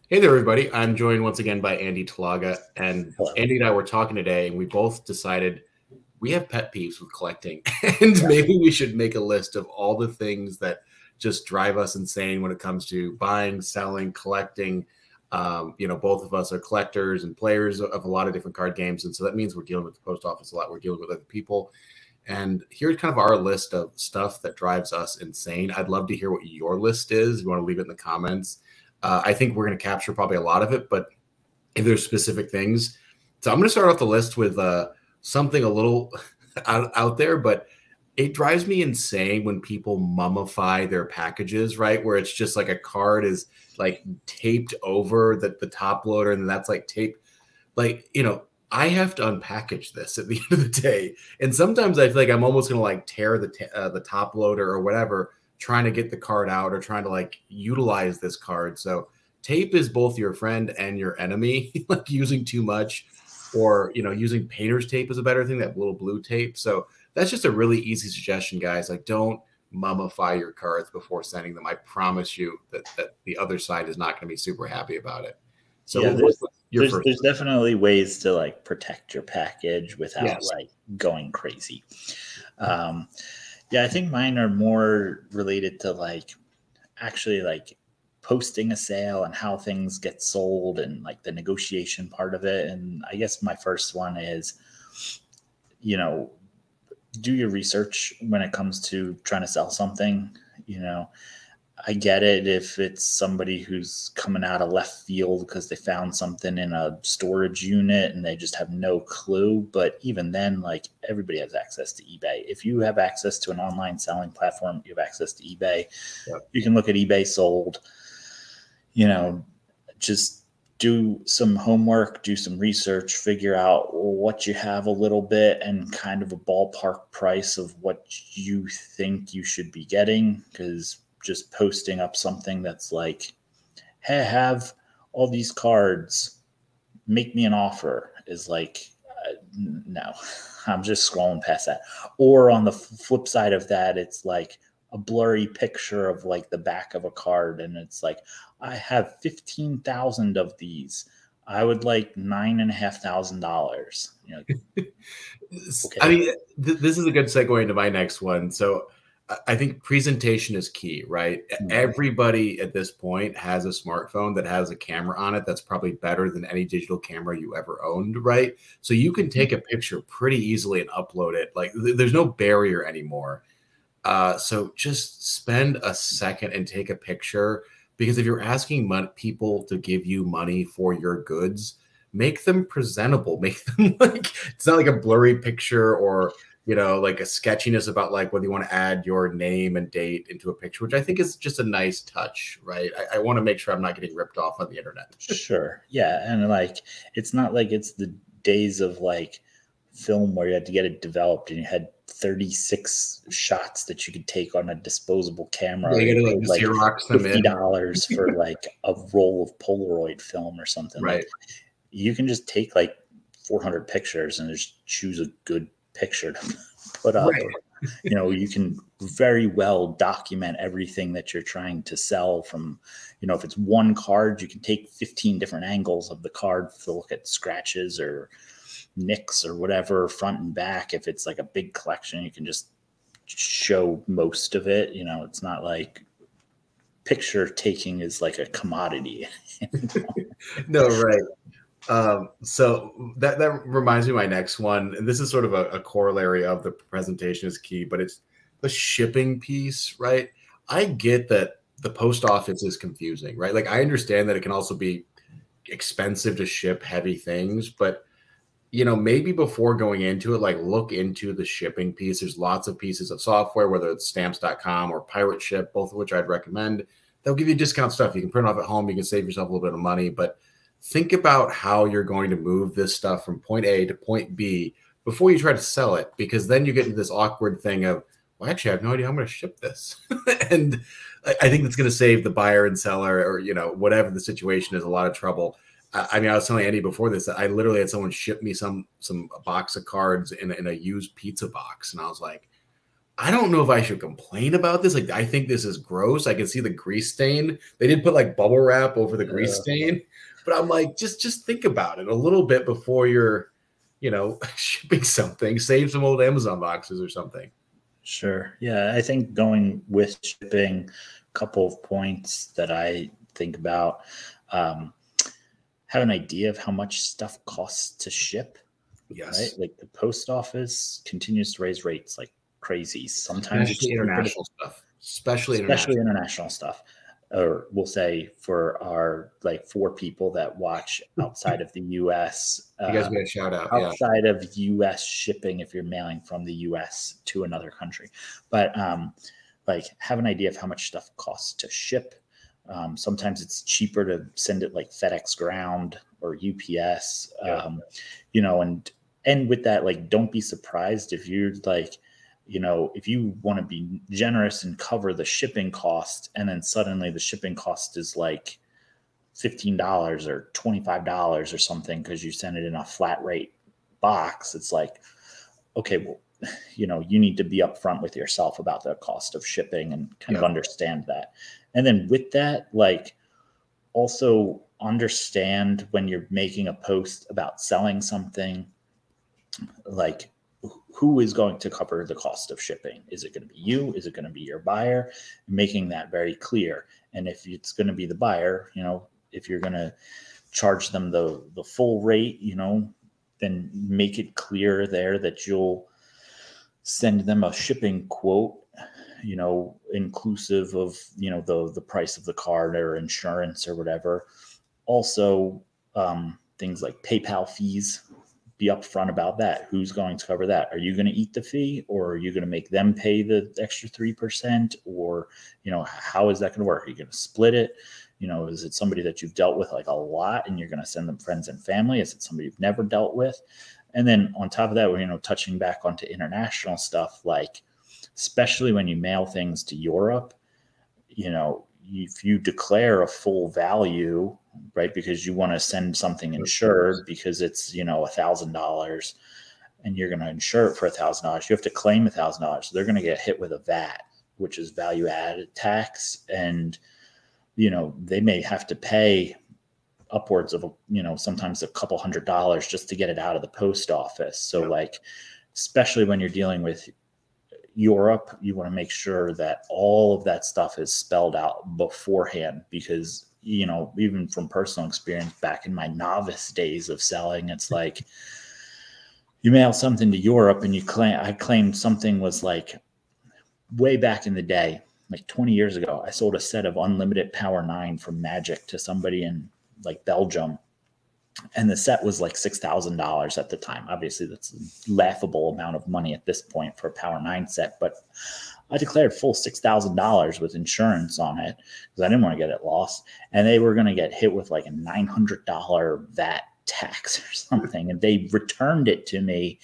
Hey there, everybody. I'm joined once again by Andy Talaga. And Hello. Andy and I were talking today, and we both decided we have pet peeves with collecting. And Yeah. maybe we should make a list of all the things that just drive us insane when it comes to buying, selling, collecting. Both of us are collectors and players of a lot of different card games. And so that means we're dealing with the post office a lot. We're dealing with other people. And here's kind of our list of stuff that drives us insane. I'd love to hear what your list is. You want to leave it in the comments. I think we're going to capture probably a lot of it, but if there's specific things. So I'm going to start off the list with something a little out there, but it drives me insane when people mummify their packages, right? Where it's just like a card is like taped over the top loader, and that's like taped. Like, I have to unpackage this at the end of the day. And sometimes I feel like I'm almost going to like tear the top loader or whatever, trying to get the card out or trying to like utilize this card. So tape is both your friend and your enemy, like using too much or, using painter's tape is a better thing, that little blue tape. So that's just a really easy suggestion, guys. Like, don't mummify your cards before sending them. I promise you that the other side is not going to be super happy about it. So Yeah, what's your there's first? there's definitely ways to like protect your package without Yes. like going crazy. Um, yeah, I think mine are more related to like actually like posting a sale and how things get sold and like the negotiation part of it. And I guess my first one is, you know, do your research when it comes to trying to sell something. You know, I get it if it's somebody who's coming out of left field because they found something in a storage unit and they just have no clue. But even then, like everybody has access to eBay. If you have access to an online selling platform, you have access to eBay. Yep. You can look at eBay sold, just do some homework, do some research, figure out what you have a little bit and kind of a ballpark price of what you think you should be getting. Because just posting up something that's like, hey, I have all these cards, make me an offer is like, no, I'm just scrolling past that. Or on the flip side of that, it's like a blurry picture of like the back of a card. And it's like, I have 15,000 of these. I would like $9,500. I Okay. mean, this is a good segue into my next one. So I think presentation is key, right? Mhm. Everybody at this point has a smartphone that has a camera on it that's probably better than any digital camera you ever owned, right? So you can take a picture pretty easily and upload it. Like there's no barrier anymore. So just spend a second and take a picture, because if you're asking people to give you money for your goods, make them presentable. Make them like it's not like a blurry picture or like a sketchiness about like whether you want to add your name and date into a picture, which I think is just a nice touch, right? I want to make sure I'm not getting ripped off on the internet. Sure. Yeah. And like, it's not like it's the days of like film where you had to get it developed and you had 36 shots that you could take on a disposable camera, Yeah, or you you gotta like paid like Xerox them in, $50 for like a roll of Polaroid film or something. right? Like, you can just take like 400 pictures and just choose a good picture to put up. Right. Or, you can very well document everything that you're trying to sell from, if it's one card, you can take 15 different angles of the card to look at scratches or nicks or whatever, front and back. If it's like a big collection, you can just show most of it. It's not like picture taking is like a commodity. No, right. So that reminds me of my next one, and this is sort of a corollary of the presentation is key, but it's the shipping piece, right? I get that the post office is confusing, right? Like I understand that it can also be expensive to ship heavy things, but maybe before going into it, like look into the shipping piece. There's lots of pieces of software, whether it's stamps.com or Pirate Ship, both of which I'd recommend. They'll give you discount stuff. You can print off at home. You can save yourself a little bit of money, but think about how you're going to move this stuff from point A to point B before you try to sell it, because then you get into this awkward thing of, well, actually, I have no idea how I'm going to ship this. And I think that's going to save the buyer and seller, or, whatever the situation is, a lot of trouble. I mean, I was telling Andy before this that I literally had someone ship me some box of cards in a used pizza box, and I was like, I don't know if I should complain about this. Like, I think this is gross. I can see the grease stain. They did put like bubble wrap over the grease stain, but I'm like, just think about it a little bit before you're, shipping something. Save some old Amazon boxes or something. Sure. Yeah, I think going with shipping, a couple of points that I think about. Have an idea of how much stuff costs to ship. Yes. Right? Like the post office continues to raise rates like crazy. Sometimes especially international stuff. Especially international stuff. Or we'll say for our like 4 people that watch outside of the US. You guys get a shout out. Outside of US shipping if you're mailing from the US to another country. But like have an idea of how much stuff costs to ship. Sometimes it's cheaper to send it like FedEx Ground or UPS, and with that, like, don't be surprised if you're like, if you want to be generous and cover the shipping cost, and then suddenly the shipping cost is like $15 or $25 or something because you send it in a flat rate box. It's like, okay, well, you need to be upfront with yourself about the cost of shipping and kind of understand that. And then with that, like, also understand when you're making a post about selling something, like, who is going to cover the cost of shipping? Is it going to be you? Is it going to be your buyer? Making that very clear. And if it's going to be the buyer, if you're going to charge them the full rate, then make it clear there that you'll send them a shipping quote, inclusive of, the price of the card or insurance or whatever. Also, things like PayPal fees, be upfront about that. Who's going to cover that? Are you going to eat the fee, or are you going to make them pay the extra 3%? Or, how is that going to work? Are you going to split it? Is it somebody that you've dealt with like a lot and you're going to send them friends and family? Is it somebody you've never dealt with? And then on top of that, touching back onto international stuff, like, especially when you mail things to Europe, if you declare a full value, right, because you want to send something insured because it's, $1,000 and you're going to insure it for $1,000, you have to claim $1,000. So they're going to get hit with a VAT, which is value added tax. And, they may have to pay upwards of, sometimes a couple $100 just to get it out of the post office. So like, especially when you're dealing with Europe, you want to make sure that all of that stuff is spelled out beforehand, because, even from personal experience back in my novice days of selling, it's like you mail something to Europe and I claimed something was like way back in the day, like 20 years ago, I sold a set of unlimited Power 9 from Magic to somebody in like Belgium. And the set was like $6,000 at the time. Obviously, that's a laughable amount of money at this point for a Power 9 set. But I declared full $6,000 with insurance on it because I didn't want to get it lost. And they were going to get hit with like a $900 VAT tax or something. And they returned it to me,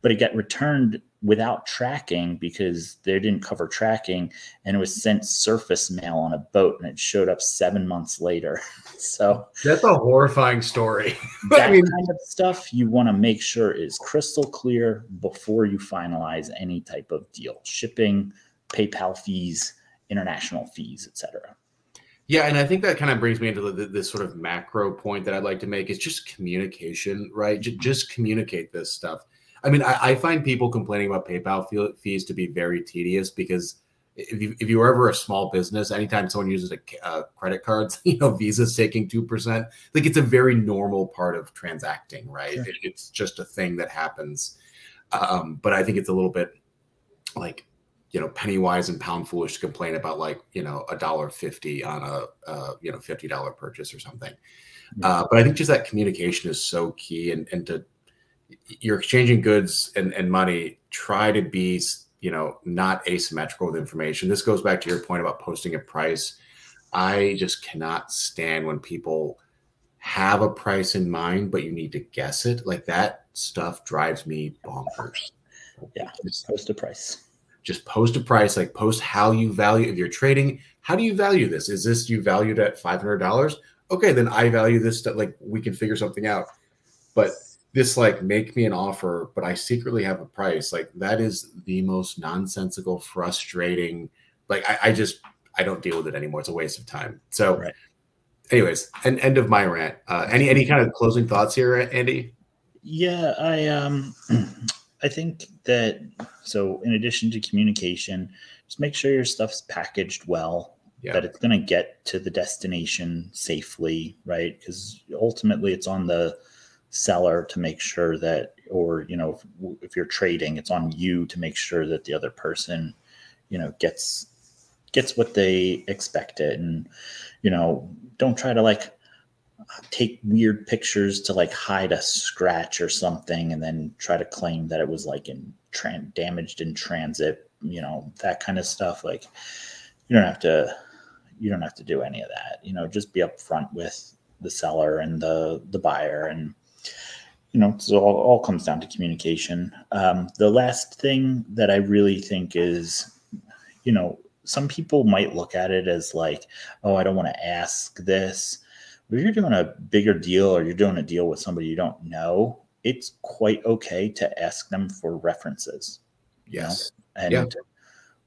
but it got returned without tracking because they didn't cover tracking, and it was sent surface mail on a boat, and it showed up 7 months later. So that's a horrifying story. That kind of stuff you want to make sure is crystal clear before you finalize any type of deal: shipping, PayPal fees, international fees, etc. Yeah, and I think that kind of brings me into this sort of macro point that I'd like to make is just communication, right? Just communicate this stuff. I mean, I find people complaining about PayPal fees to be very tedious, because if you were ever a small business, anytime someone uses a credit card, Visa's taking 2%. Like, it's a very normal part of transacting, right? Sure. It's just a thing that happens. But I think it's a little bit like, penny wise and pound foolish to complain about like, $1.50 on a $50 purchase or something. Yeah. But I think just that communication is so key, and you're exchanging goods and money, try to be, not asymmetrical with information. This goes back to your point about posting a price. I just cannot stand when people have a price in mind, but you need to guess it. Like, that stuff drives me bonkers. Yeah. Just post a price. Just post a price, like post how you value. If you're trading, how do you value this? Is this you valued at $500? Okay, then I value this stuff. Like, we can figure something out. But this like make me an offer, but I secretly have a price. Like that is the most nonsensical, frustrating. Like I don't deal with it anymore. It's a waste of time. So, Right. anyways, end of my rant. Any kind of closing thoughts here, Andy? Yeah, I think that, so in addition to communication, just make sure your stuff's packaged well, Yeah. that it's going to get to the destination safely, right? Because ultimately it's on the seller to make sure that, or, you know, if you're trading, it's on you to make sure that the other person, you know, gets what they expected. And, you know, don't try to like take weird pictures to like hide a scratch or something and then try to claim that it was like damaged in transit, you know, that kind of stuff. Like you don't have to do any of that. You know, just be upfront with the seller and the buyer. And you know, so all comes down to communication. The last thing that I really think is, you know, some people might look at it as like, oh, I don't want to ask this. But if you're doing a bigger deal or you're doing a deal with somebody you don't know, it's quite okay to ask them for references. Yes. You know? And,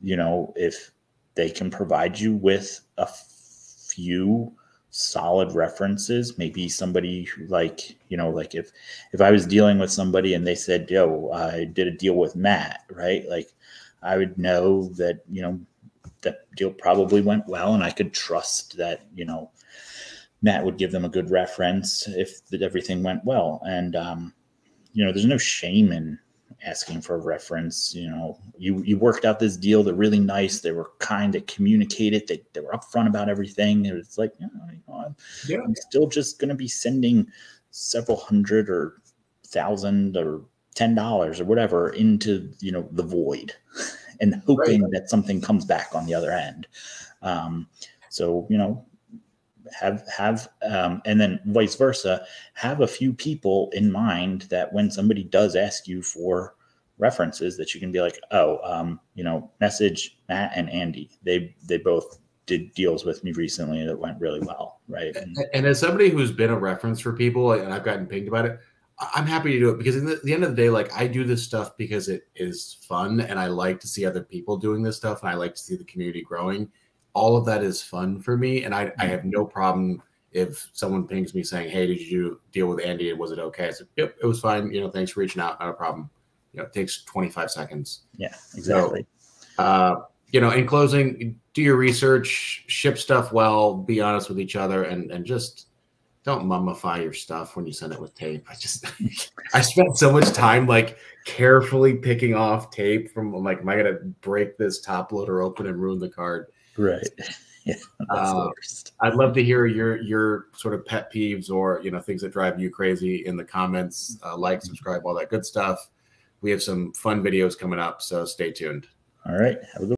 you know, if they can provide you with a few solid references, maybe somebody who like, you know, like if I was dealing with somebody and they said, yo, I did a deal with Matt, right? Like I would know that, you know, that deal probably went well and I could trust that, you know, Matt would give them a good reference if everything went well. And, you know, there's no shame in asking for a reference. You know, you worked out this deal. They're really nice. They were kind. They communicated. They were upfront about everything. It was like, you know, I'm still just going to be sending several hundred or $1,000 or $10 or whatever into, you know, the void and hoping that something comes back on the other end. So, you know, have and then vice versa, have a few people in mind that when somebody does ask you for references that you can be like, oh, you know, message Matt and Andy. They both did deals with me recently that went really well, right? And as somebody who's been a reference for people and I've gotten pinged about it, I'm happy to do it because at the end of the day, like I do this stuff because it is fun and I like to see other people doing this stuff and I like to see the community growing. All of that is fun for me. And I have no problem if someone pings me saying, hey, did you deal with Andy? Was it okay? I said, yep, it was fine. You know, thanks for reaching out. Not a problem. You know, it takes 25 seconds. Yeah, exactly. So, you know, in closing, do your research, ship stuff well, be honest with each other, and just don't mummify your stuff when you send it with tape. I spent so much time like carefully picking off tape from like, am I going to break this top loader open and ruin the card? Right. Yeah, that's the worst. I'd love to hear your sort of pet peeves or, you know, things that drive you crazy in the comments. Like, subscribe, all that good stuff. We have some fun videos coming up, so stay tuned. All right. Have a good